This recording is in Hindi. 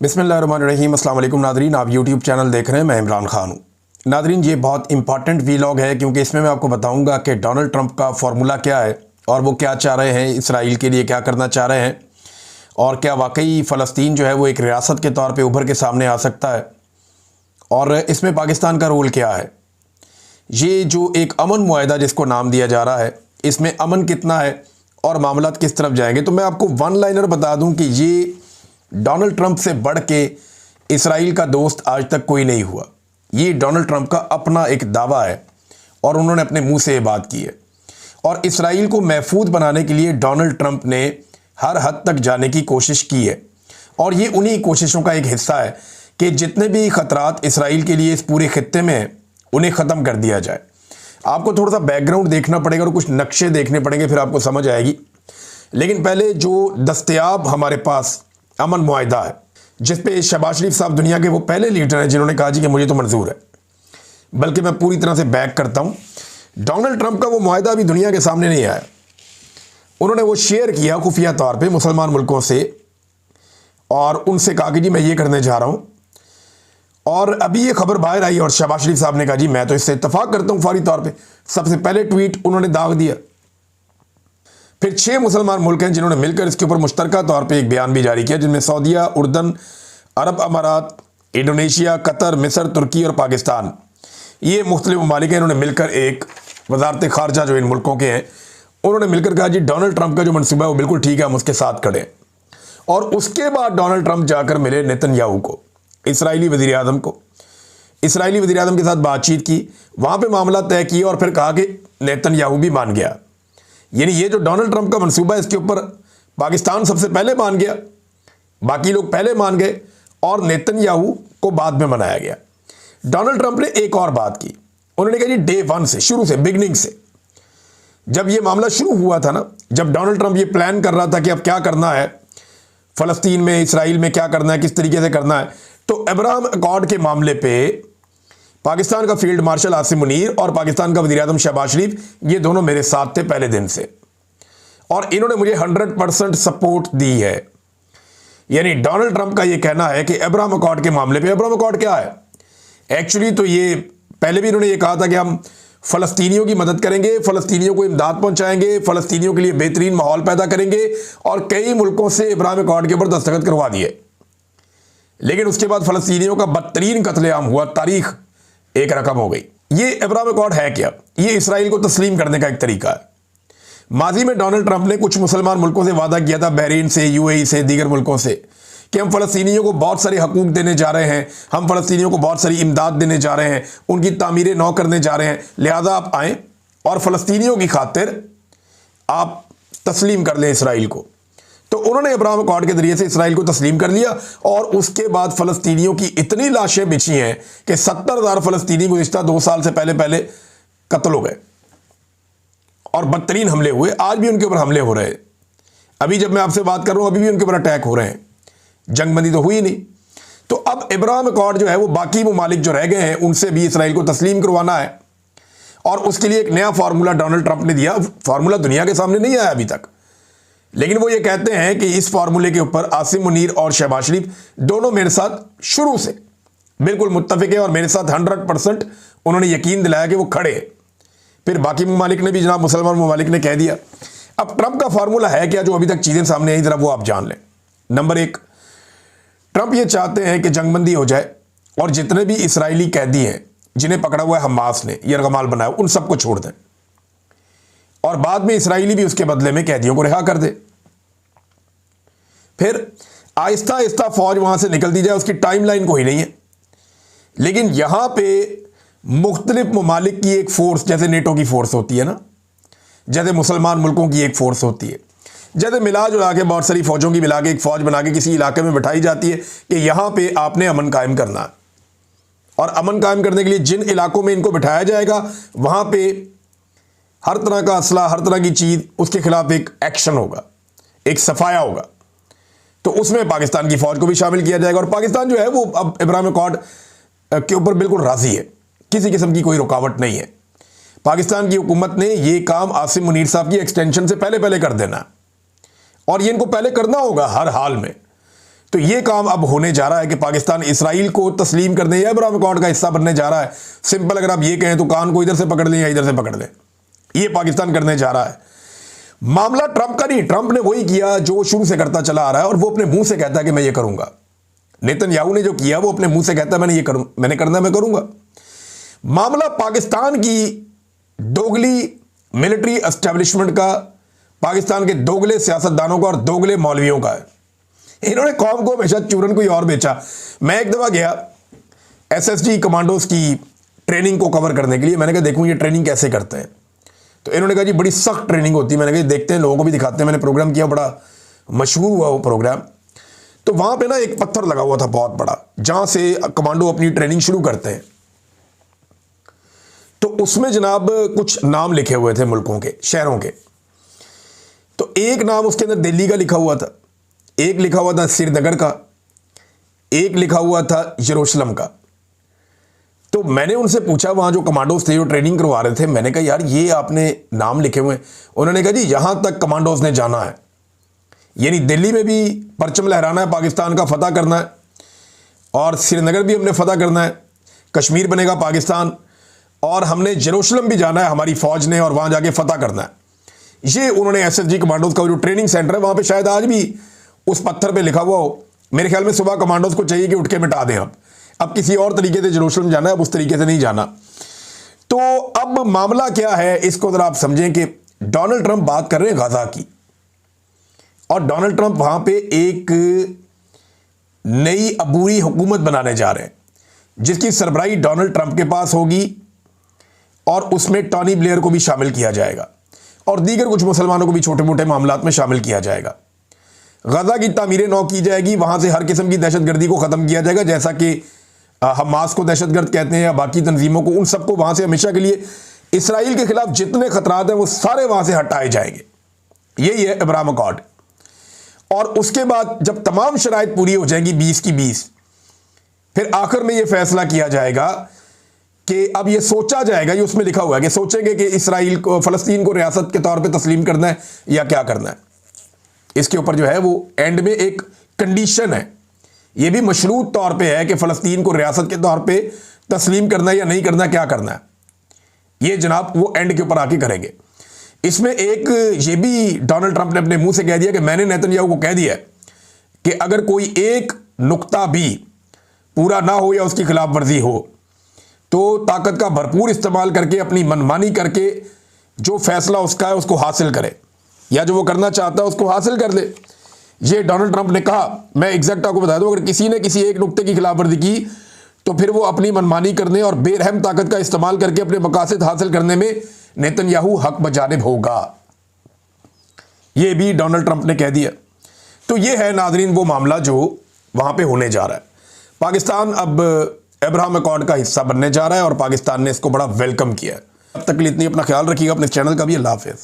बिस्मिल्लाहिर्रहमानिर्रहीम। अस्सलाम वालेकुम नादरीन, आप यूट्यूब चैनल देख रहे हैं। मैं इमरान खान हूँ। नादरीन, ये बहुत इंपॉर्टेंट वीलॉग है क्योंकि इसमें मैं आपको बताऊंगा कि डोनाल्ड ट्रंप का फार्मूला क्या है और वो क्या चाह रहे हैं, इसराइल के लिए क्या करना चाह रहे हैं, और क्या वाकई फ़लस्तीन जो है वो एक रियासत के तौर पर उभर के सामने आ सकता है, और इसमें पाकिस्तान का रोल क्या है। ये जो एक अमन मुआहदा जिसको नाम दिया जा रहा है, इसमें अमन कितना है और मामलात किस तरफ जाएंगे। तो मैं आपको वन लाइनर बता दूं कि ये डोनाल्ड ट्रंप से बढ़ के इसराइल का दोस्त आज तक कोई नहीं हुआ। ये डोनाल्ड ट्रंप का अपना एक दावा है और उन्होंने अपने मुंह से ये बात की है। और इसराइल को महफूज बनाने के लिए डोनाल्ड ट्रंप ने हर हद तक जाने की कोशिश की है, और ये उन्हीं कोशिशों का एक हिस्सा है कि जितने भी खतरात इसराइल के लिए इस पूरे खित्ते में हैं उन्हें ख़त्म कर दिया जाए। आपको थोड़ा सा बैकग्राउंड देखना पड़ेगा और कुछ नक्शे देखने पड़ेंगे, फिर आपको समझ आएगी। लेकिन पहले जो दस्तयाब हमारे पास अमन मुआहदा है, जिस पे शहबाज शरीफ साहब दुनिया के वो पहले लीडर हैं जिन्होंने कहा जी कि मुझे तो मंजूर है, बल्कि मैं पूरी तरह से बैक करता हूँ। डोनाल्ड ट्रंप का वो मुआहदा अभी दुनिया के सामने नहीं आया। उन्होंने वो शेयर किया खुफिया तौर पे मुसलमान मुल्कों से और उनसे कहा कि जी मैं ये करने जा रहा हूँ, और अभी ये खबर बाहर आई और शहबाज शरीफ साहब ने कहा जी मैं तो इससे इत्तफाक करता हूँ फौरी तौर पे। सबसे पहले ट्वीट उन्होंने दाग दिया। फिर 6 मुसलमान मुल्क हैं जिन्होंने मिलकर इसके ऊपर मुश्तरका तौर पे एक बयान भी जारी किया, जिनमें सऊदीया, उर्दन, अरब अमारात, इंडोनेशिया, कतर, मिस्र, तुर्की और पाकिस्तान, ये मुख्तलिफ ममालिक हैं। इन्होंने मिलकर एक वजारत खारजा जो इन मुल्कों के हैं, उन्होंने मिलकर कहा जी डोनाल्ड ट्रंप का जो मनसूबा है वो बिल्कुल ठीक है, हम उसके साथ खड़े हैं। और उसके बाद डोनाल्ड ट्रंप जाकर मिले नेतन्याहू को, इसराइली वज़ीर आज़म को, इसराइली वज़ीर आज़म के साथ बातचीत की, वहाँ पे मामला तय किया और फिर कहा कि नेतन्याहू भी मान गया। यानी ये जो डोनाल्ड ट्रंप का मनसूबा है इसके ऊपर पाकिस्तान सबसे पहले मान गया, बाकी लोग पहले मान गए और नेतन्याहू को बाद में मनाया गया। डोनाल्ड ट्रंप ने एक और बात की, उन्होंने कहा जी डे 1 से, शुरू से, बिगनिंग से, जब ये मामला शुरू हुआ था ना, जब डोनाल्ड ट्रंप ये प्लान कर रहा था कि अब क्या करना है फ़लस्तीन में, इसराइल में क्या करना है, किस तरीके से करना है, तो अब्राहम अकॉर्ड के मामले पे पाकिस्तान का फील्ड मार्शल आसिम मुनीर और पाकिस्तान का वज़ीर आज़म शहबाज शरीफ, ये दोनों मेरे साथ थे पहले दिन से, और इन्होंने मुझे 100% सपोर्ट दी है। यानी डोनाल्ड ट्रंप का ये कहना है कि अब्राहम अकॉर्ड के मामले पे, अब्राहम अकॉर्ड क्या है एक्चुअली, तो ये पहले भी इन्होंने ये कहा था कि हम फ़लस्तीनियों की मदद करेंगे, फ़लस्तीनियों को इमदाद पहुंचाएंगे, फ़लस्तीनियों के लिए बेहतरीन माहौल पैदा करेंगे, और कई मुल्कों से अब्राहम अकॉर्ड के ऊपर दस्तखत करवा दिए। लेकिन उसके बाद फ़लस्तीनियों का बदतरीन कत्लेआम हुआ, तारीख एक रकम हो गई। ये अब्राहम अकॉर्ड है क्या? ये इसराइल को तस्लीम करने का एक तरीका है। माजी में डोनाल्ड ट्रंप ने कुछ मुसलमान मुल्कों से वादा किया था, बहरीन से, यूएई से, दीगर मुल्कों से, कि हम फ़लस्तीनियों को बहुत सारे हकूक देने जा रहे हैं, हम फ़लस्तीनियों को बहुत सारी इमदाद देने जा रहे हैं, उनकी तामीरें नौ करने जा रहे हैं, लिहाजा आप आएँ और फ़लस्तीनियों की खातिर आप तस्लीम कर लें इसराइल को। तो उन्होंने अब्राहम अकॉर्ड के जरिए से इसराइल को तस्लीम कर लिया, और उसके बाद फ़लस्तीनियों की इतनी लाशें बिछी हैं कि 70,000 फ़लस्तीनी गुज़िश्ता 2 साल से पहले कत्ल हो गए, और बदतरीन हमले हुए। आज भी उनके ऊपर हमले हो रहे हैं। अभी जब मैं आपसे बात कर रहा हूँ अभी भी उनके ऊपर अटैक हो रहे हैं। जंगबंदी तो हुई नहीं। तो अब अब्राहम अकॉर्ड जो है वो बाकी ममालिक जो रह गए हैं उनसे भी इसराइल को तस्लीम करवाना है, और उसके लिए एक नया फार्मूला डोनाल्ड ट्रंप ने दिया। फार्मूला दुनिया के सामने नहीं आया अभी तक, लेकिन वो ये कहते हैं कि इस फार्मूले के ऊपर आसिम मुनीर और शहबाज शरीफ दोनों मेरे साथ शुरू से बिल्कुल मुत्तफिक है, और मेरे साथ 100% उन्होंने यकीन दिलाया कि वो खड़े हैं। फिर बाकी ममालिक ने भी, जनाब मुसलमान ममालिक ने कह दिया। अब ट्रंप का फार्मूला है क्या जो अभी तक चीज़ें सामने आई, जरा वो आप जान लें। नंबर 1, ट्रंप ये चाहते हैं कि जंगबंदी हो जाए और जितने भी इसराइली कैदी हैं जिन्हें पकड़ा हुआ है हमास ने, यरगमाल बनाया, उन सबको छोड़ दें, और बाद में इसराइली भी उसके बदले में कैदियों को रिहा कर दे। फिर आहिस्ता आहिस्ता फौज वहां से निकल दी जाए, उसकी टाइमलाइन कोई नहीं है, लेकिन यहां पे मुख्तलिफ ममालिक की एक फोर्स, जैसे नेटो की फोर्स होती है ना, जैसे मुसलमान मुल्कों की एक फोर्स होती है, जैसे मिला जुला के बहुत सारी फौजों की मिला के एक फौज बना के किसी इलाके में बिठाई जाती है कि यहां पे आपने अमन कायम करना है, और अमन कायम करने के लिए जिन इलाकों में इनको बिठाया जाएगा वहां पे हर तरह का असला, हर तरह की चीज़, उसके खिलाफ एक एक्शन होगा, एक सफाया होगा। तो उसमें पाकिस्तान की फ़ौज को भी शामिल किया जाएगा, और पाकिस्तान जो है वो अब अब्राहम अकॉर्ड के ऊपर बिल्कुल राज़ी है, किसी किस्म की कोई रुकावट नहीं है। पाकिस्तान की हुकूमत ने ये काम आसिम मुनीर साहब की एक्सटेंशन से पहले कर देना, और ये इनको पहले करना होगा हर हाल में। तो ये काम अब होने जा रहा है कि पाकिस्तान इसराइल को तस्लीम कर दे या अब्राहम अकॉर्ड का हिस्सा बनने जा रहा है। सिंपल अगर आप ये कहें तो कान को इधर से पकड़ लें या इधर से पकड़ लें, ये पाकिस्तान करने जा रहा है। मामला ट्रंप का नहीं, ट्रंप ने वही किया जो शुरू से करता चला आ रहा है और वो अपने मुंह से कहता है कि मैं ये करूंगा। नेतन्याहू ने जो किया वो अपने मुंह से कहता है मैंने करना, मैं करूंगा। मामला पाकिस्तान की दोगली मिलिट्री एस्टेब्लिशमेंट का, पाकिस्तान के दोगले सियासतदानों का और दोगले मौलवियों का है। इन्होंने कौम को हमेशा चूरन कोई और बेचा। मैं एक दफा गया एसएसजी कमांडोज की ट्रेनिंग को कवर करने के लिए, मैंने कहा देखूं ये ट्रेनिंग कैसे करते हैं। तो इन्होंने कहा जी बड़ी सख्त ट्रेनिंग होती है। मैंने कहा देखते हैं, लोगों को भी दिखाते हैं। मैंने प्रोग्राम किया, बड़ा मशहूर हुआ वो प्रोग्राम। तो वहां पे ना एक पत्थर लगा हुआ था बहुत बड़ा, जहां से कमांडो अपनी ट्रेनिंग शुरू करते हैं। तो उसमें जनाब कुछ नाम लिखे हुए थे मुल्कों के, शहरों के। तो एक नाम उसके अंदर दिल्ली का लिखा हुआ था, एक लिखा हुआ था श्रीनगर का, एक लिखा हुआ था यरूशलेम का। तो मैंने उनसे पूछा, वहां जो कमांडोज थे जो ट्रेनिंग करवा रहे थे, मैंने कहा यार ये आपने नाम लिखे हुए हैं। उन्होंने कहा जी यहां तक कमांडोज ने जाना है, यानी दिल्ली में भी परचम लहराना है, पाकिस्तान का फतह करना है, और श्रीनगर भी हमने फतह करना है, कश्मीर बनेगा पाकिस्तान, और हमने यरूशलेम भी जाना है हमारी फौज ने, और वहां जाके फतह करना है। ये उन्होंने एसएसजी कमांडोज का जो ट्रेनिंग सेंटर है वहां पे शायद आज भी उस पत्थर पे लिखा हुआ हो। मेरे ख्याल में सुबह कमांडोज को चाहिए कि उठ के मिटा दें। अब किसी और तरीके से यरूशलेम जाना है, अब उस तरीके से नहीं जाना। तो अब मामला क्या है इसको जरा आप समझें कि डोनाल्ड ट्रंप बात कर रहे हैं गाजा की, और डोनाल्ड ट्रंप वहां पे एक नई अबूरी हुकूमत बनाने जा रहे हैं जिसकी सरबराही डोनाल्ड ट्रंप के पास होगी, और उसमें टॉनी ब्लेयर को भी शामिल किया जाएगा और दीगर कुछ मुसलमानों को भी छोटे मोटे मामलात में शामिल किया जाएगा। गजा की तामीर नौ की जाएगी, वहां से हर किस्म की दहशतगर्दी को खत्म किया जाएगा, जैसा कि हमास को दहशतगर्द कहते हैं या बाकी तंजीमों को, उन सबको वहां से हमेशा के लिए इसराइल के खिलाफ जितने खतरात हैं वो सारे वहां से हटाए जाएंगे। यही है अब्राहम अकॉर्ड। और उसके बाद जब तमाम शराइत पूरी हो जाएंगी 20 की 20, फिर आखिर में यह फैसला किया जाएगा कि अब यह सोचा जाएगा, ये उसमें लिखा हुआ है कि सोचेंगे कि इसराइल को, फलस्तीन को रियासत के तौर पे तस्लीम करना है या क्या करना है। इसके ऊपर जो है वो एंड में एक कंडीशन है, ये भी मशरूत तौर पे है कि फलस्तीन को रियासत के तौर पे तस्लीम करना है या नहीं करना, क्या करना है, ये जनाब वो एंड के ऊपर आके करेंगे। इसमें एक ये भी डोनाल्ड ट्रंप ने अपने मुंह से कह दिया कि मैंने नेतन्याहू को कह दिया कि अगर कोई एक नुक्ता भी पूरा ना हो या उसकी खिलाफ वर्जी हो तो ताकत का भरपूर इस्तेमाल करके, अपनी मनमानी करके जो फैसला उसका है उसको हासिल करे, या जो वो करना चाहता है उसको हासिल कर ले। ये डोनाल्ड ट्रंप ने कहा। मैं एग्जैक्ट आपको बता दूं, अगर किसी ने किसी एक नुक्ते की खिलाफ वर्जी की तो फिर वो अपनी मनमानी करने और बेरहम ताकत का इस्तेमाल करके अपने मकासद हासिल करने में नेतन्याहू हक बजानिब होगा। ये भी डोनाल्ड ट्रंप ने कह दिया। तो ये है नाजरीन वो मामला जो वहां पे होने जा रहा है। पाकिस्तान अब अब्राहम अकॉर्ड का हिस्सा बनने जा रहा है और पाकिस्तान ने इसको बड़ा वेलकम किया है। अब तक के लिए इतनी, अपना ख्याल रखिएगा, अपने चैनल का भी। अल्लाह हाफिज़।